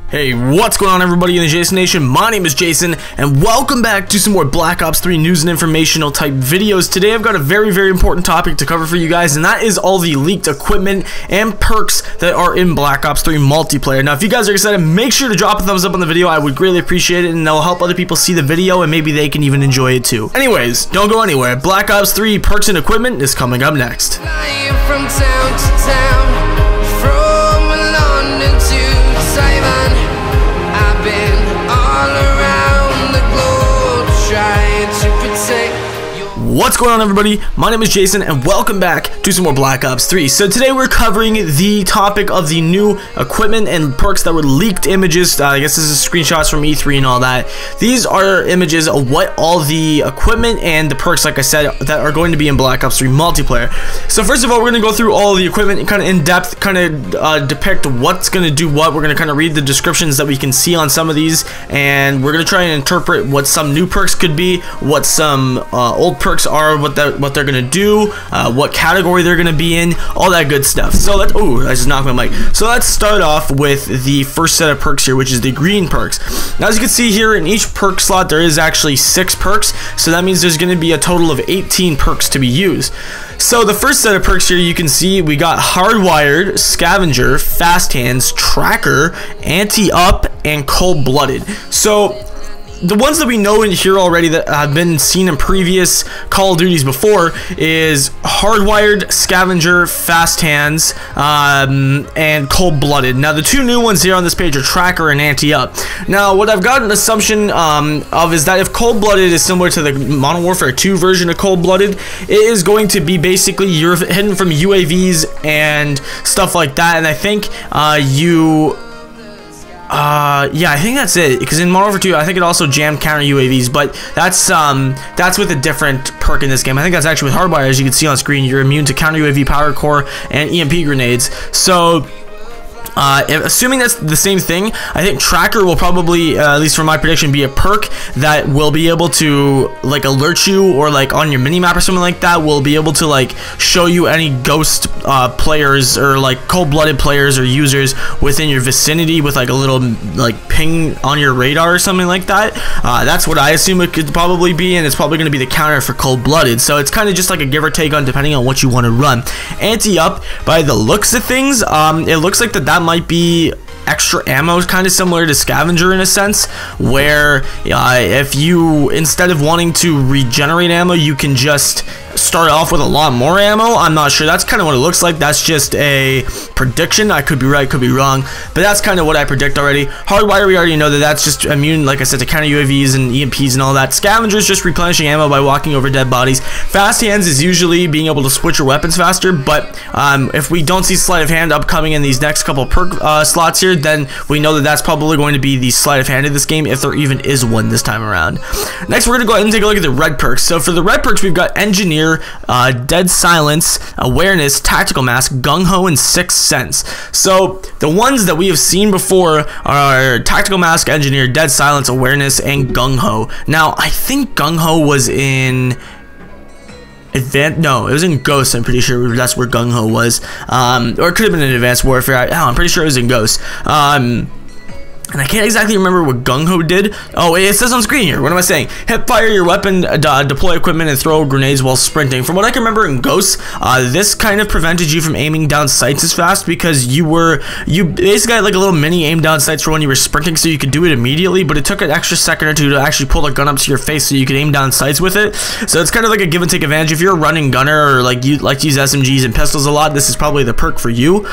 Hey, what's going on everybody in the Jason Nation? My name is Jason and welcome back to some more Black Ops 3 news and informational type videos. Today I've got a very important topic to cover for you guys, and that is all the leaked equipment and perks that are in Black Ops 3 multiplayer. Now if you guys are excited, make sure to drop a thumbs up on the video. I would greatly appreciate it, and that'll help other people see the video and maybe they can even enjoy it too. Anyways, don't go anywhere. Black Ops 3 perks and equipment is coming up next. From town to town, from London to Taiwan, I've been all around the globe trying to protect. What's going on everybody? My name is Jason and welcome back to some more Black Ops 3. So today we're covering the topic of the new equipment and perks that were leaked images. I guess this is screenshots from E3 and all that. These are images of what all the equipment and the perks, like I said, that are going to be in Black Ops 3 multiplayer. So first of all, we're going to go through all the equipment and kind of in depth kind of depict what's going to do what. We're going to kind of read the descriptions that we can see on some of these, and we're going to try and interpret what some new perks could be, what some old perks are, what they're gonna do, what category they're gonna be in, all that good stuff. So let's, I just knocked my mic. So let's start off with the first set of perks here, which is the green perks. Now as you can see here, in each perk slot there is actually 6 perks, so that means there's gonna be a total of 18 perks to be used. So the first set of perks here, you can see we got Hardwired, Scavenger, Fast Hands, Tracker, Anti-Up, and Cold-Blooded. So the ones that we know in here already that have been seen in previous Call of Duties before is Hardwired, Scavenger, Fast Hands, and Cold-Blooded. Now the two new ones here on this page are Tracker and Anti-Up. Now what I've got an assumption of is that if Cold-Blooded is similar to the Modern Warfare 2 version of Cold-Blooded, it is going to be basically you're hidden from UAVs and stuff like that, and I think yeah, I think that's it, because in Modern Warfare 2 I think it also jammed counter UAVs, but that's with a different perk in this game. I think that's actually with Hardwire. As you can see on screen, you're immune to counter UAV power core and EMP grenades. So assuming that's the same thing, I think Tracker will probably, at least from my prediction, be a perk that will be able to like alert you, or like on your minimap or something like that, will be able to like show you any ghost players or like cold-blooded players or users within your vicinity with like a little like ping on your radar or something like that. That's what I assume it could probably be, and it's probably going to be the counter for cold-blooded. So it's kind of just like a give or take on depending on what you want to run. Anti-Up, by the looks of things, it looks like that might be extra ammo, kind of similar to Scavenger in a sense, where if you, instead of wanting to regenerate ammo, you can just start off with a lot more ammo. I'm not sure. That's kind of what it looks like. That's just a prediction. I could be right, could be wrong, but that's kind of what I predict already. Hardwire, we already know that that's just immune, like I said, to counter UAVs and EMPs and all that. Scavenger is just replenishing ammo by walking over dead bodies. Fast Hands is usually being able to switch your weapons faster, but if we don't see Sleight of Hand upcoming in these next couple perk slots here, then we know that that's probably going to be the Sleight of Hand of this game, if there even is one this time around. Next, we're going to go ahead and take a look at the red perks. So for the red perks, we've got Engineer, Dead Silence, Awareness, Tactical Mask, Gung Ho, and Sixth Sense. So the ones that we have seen before are Tactical Mask, Engineer, Dead Silence, Awareness, and Gung Ho. Now I think Gung Ho was in no, it was in Ghost. I'm pretty sure that's where Gung Ho was, or it could have been in Advanced Warfare. I'm pretty sure it was in Ghost. And I can't exactly remember what Gung Ho did. Oh, it says on screen here. What am I saying? Hip fire your weapon, deploy equipment, and throw grenades while sprinting. From what I can remember in Ghost, this kind of prevented you from aiming down sights as fast, because you basically had like a little mini aim down sights for when you were sprinting, so you could do it immediately, but it took an extra second or two to actually pull the gun up to your face so you could aim down sights with it. So it's kind of like a give and take advantage. If you're a running gunner or like you like to use SMGs and pistols a lot, this is probably the perk for you.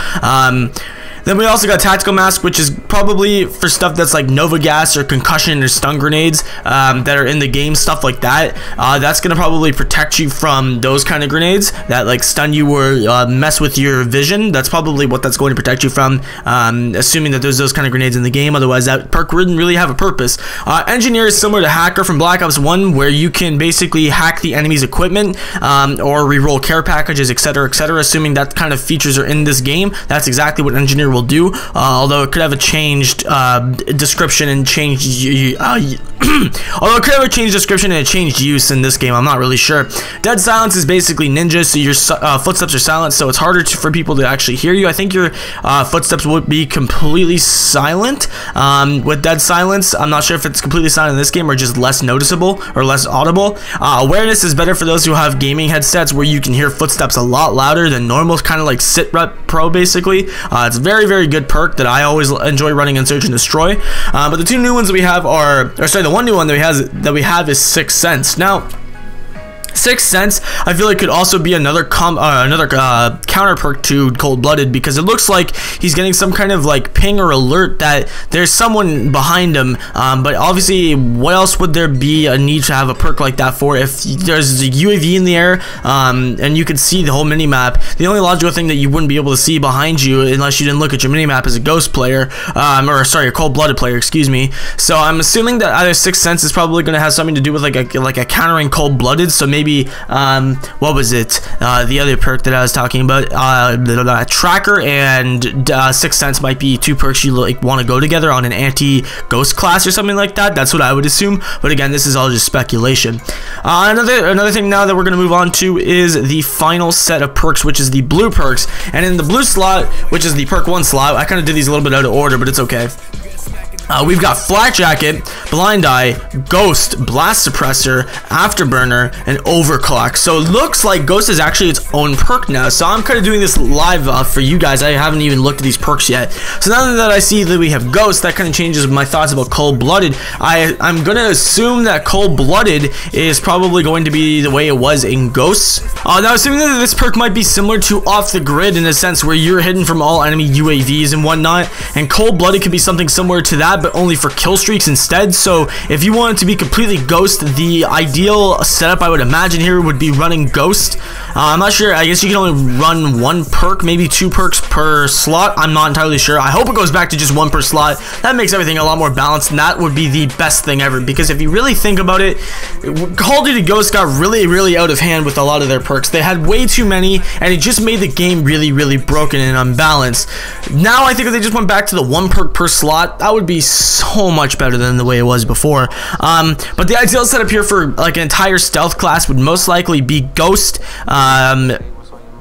Then we also got Tactical Mask, which is probably for stuff that's like Nova Gas or concussion or stun grenades that are in the game, stuff like that. That's going to probably protect you from those kind of grenades that like stun you or mess with your vision. That's probably what that's going to protect you from, assuming that there's those kind of grenades in the game. Otherwise, that perk wouldn't really have a purpose. Engineer is similar to Hacker from Black Ops 1, where you can basically hack the enemy's equipment or reroll care packages, etc., etc. Assuming that kind of features are in this game, that's exactly what Engineer will do, although it could have a changed description and changed although it could have a changed description and a changed use in this game. I'm not really sure. Dead silence is basically ninja, so your footsteps are silent, so it's harder for people to actually hear you. I think your footsteps would be completely silent with dead silence. I'm not sure if it's completely silent in this game or just less noticeable or less audible. Awareness is better for those who have gaming headsets where you can hear footsteps a lot louder than normal, kind of like Sit Rep Pro basically. It's a very, very good perk that I always enjoy running in Search and Destroy. But the two new ones that we have are, or sorry, the one new one that we have is Sixth Sense. Now, Sixth Sense, I feel like could also be another counter perk to Cold-Blooded, because it looks like he's getting some kind of like ping or alert that there's someone behind him. But obviously, what else would there be a need to have a perk like that for if there's a UAV in the air and you can see the whole mini map? The only logical thing that you wouldn't be able to see behind you unless you didn't look at your mini map as a Ghost player, or sorry, a Cold-Blooded player, excuse me. So I'm assuming that either Sixth Sense is probably going to have something to do with like a countering Cold-Blooded. So maybe what was it? The other perk that I was talking about, Tracker and Sixth Sense might be two perks you like want to go together on an anti-ghost class or something like that. That's what I would assume. But again, this is all just speculation. Another thing now that we're going to move on to is the final set of perks, which is the blue perks. And in the blue slot, which is the perk 1 slot, I kind of did these a little bit out of order, but it's okay. We've got Flak Jacket, Blind Eye, Ghost, Blast Suppressor, Afterburner, and Overclock. So it looks like Ghost is actually its own perk now. So I'm kind of doing this live for you guys. I haven't even looked at these perks yet. So now that I see that we have Ghost, that kind of changes my thoughts about Cold-Blooded. I'm going to assume that Cold-Blooded is probably going to be the way it was in Ghosts. Now, assuming that this perk might be similar to Off the Grid in a sense where you're hidden from all enemy UAVs and whatnot, and Cold-Blooded could be something similar to that, but only for kill streaks instead. So if you want it to be completely Ghost, the ideal setup I would imagine here would be running Ghost. I'm not sure. I guess you can only run one perk, maybe 2 perks per slot. I'm not entirely sure. I hope it goes back to just 1 per slot. That makes everything a lot more balanced, and that would be the best thing ever, because if you really think about it, Call of Duty Ghost got really out of hand with a lot of their perks. They had way too many, and it just made the game really broken and unbalanced. Now I think if they just went back to the 1 perk per slot, that would be so much better than the way it was before. But the ideal setup here for like an entire stealth class would most likely be Ghost,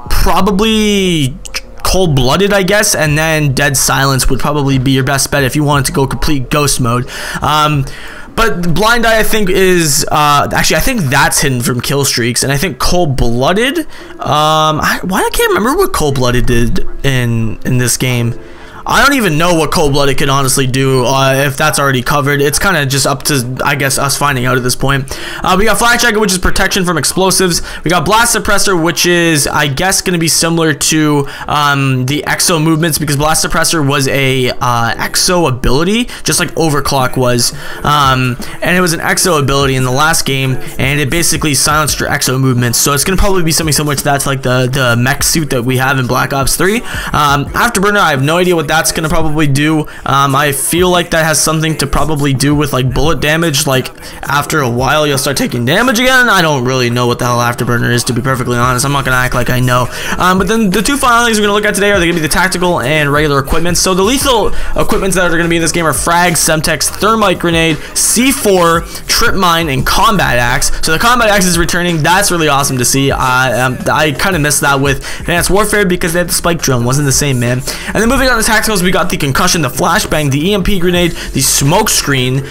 probably Cold-Blooded, I guess, and then Dead Silence would probably be your best bet if you wanted to go complete Ghost mode. But Blind Eye, I think, is actually, I think that's hidden from kill streaks, and I think Cold-Blooded, I can't remember what Cold-Blooded did in this game. I don't even know what Cold-Blooded can honestly do, if that's already covered. It's kind of just up to, I guess, us finding out at this point. We got Flak Jacket, which is protection from explosives. We got Blast Suppressor, which is, I guess, going to be similar to the Exo movements, because Blast Suppressor was a Exo ability, just like Overclock was. And it was an Exo ability in the last game, and it basically silenced your Exo movements. So it's going to probably be something similar to that, to like the mech suit that we have in Black Ops 3. Afterburner, I have no idea what that's gonna probably do. I feel like that has something to probably do with like bullet damage. Like after a while you'll start taking damage again. I don't really know what the hell Afterburner is, to be perfectly honest. I'm not gonna act like I know. But then the two final things we're gonna look at today are gonna be the tactical and regular equipment. So the lethal equipments that are gonna be in this game are Frag, Semtex, Thermite Grenade, C4, Trip Mine, and Combat Axe. So the Combat Axe is returning. That's really awesome to see. I kind of missed that with Advanced Warfare because they had the Spike Drone. Wasn't the same, man. And then moving on to tacticals, we got the Concussion, the Flashbang, the EMP Grenade, the Smoke Screen,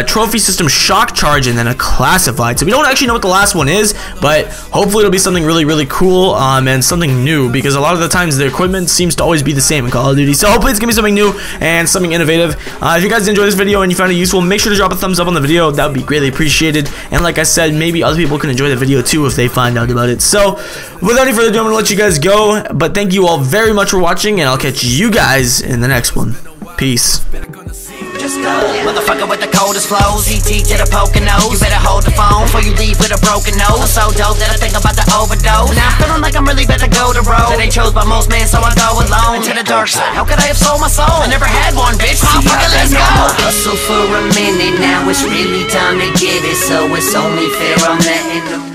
Trophy System Shock Charge, and then a Classified. So we don't actually know what the last one is, but hopefully it'll be something really cool and something new, because a lot of the times the equipment seems to always be the same in Call of Duty. So hopefully it's gonna be something new and something innovative. If you guys enjoyed this video and you found it useful, make sure to drop a thumbs up on the video. That would be greatly appreciated. And like I said, maybe other people can enjoy the video too if they find out about it. So without any further ado, I'm gonna let you guys go. But thank you all very much for watching, and I'll catch you guys in the next one. Peace. Motherfucker with the coldest flows, ET to the poking nose. You better hold the phone before you leave with a broken nose. I'm so dope that I think I'm about to overdose. Now I'm feeling like I'm really better go the road that ain't chose by most men, so I go alone to the dark side. How could I have sold my soul? I never had one, bitch. Motherfucker, let's go. Hustle for a minute, now it's really time to get it, so it's only fair I'm letting them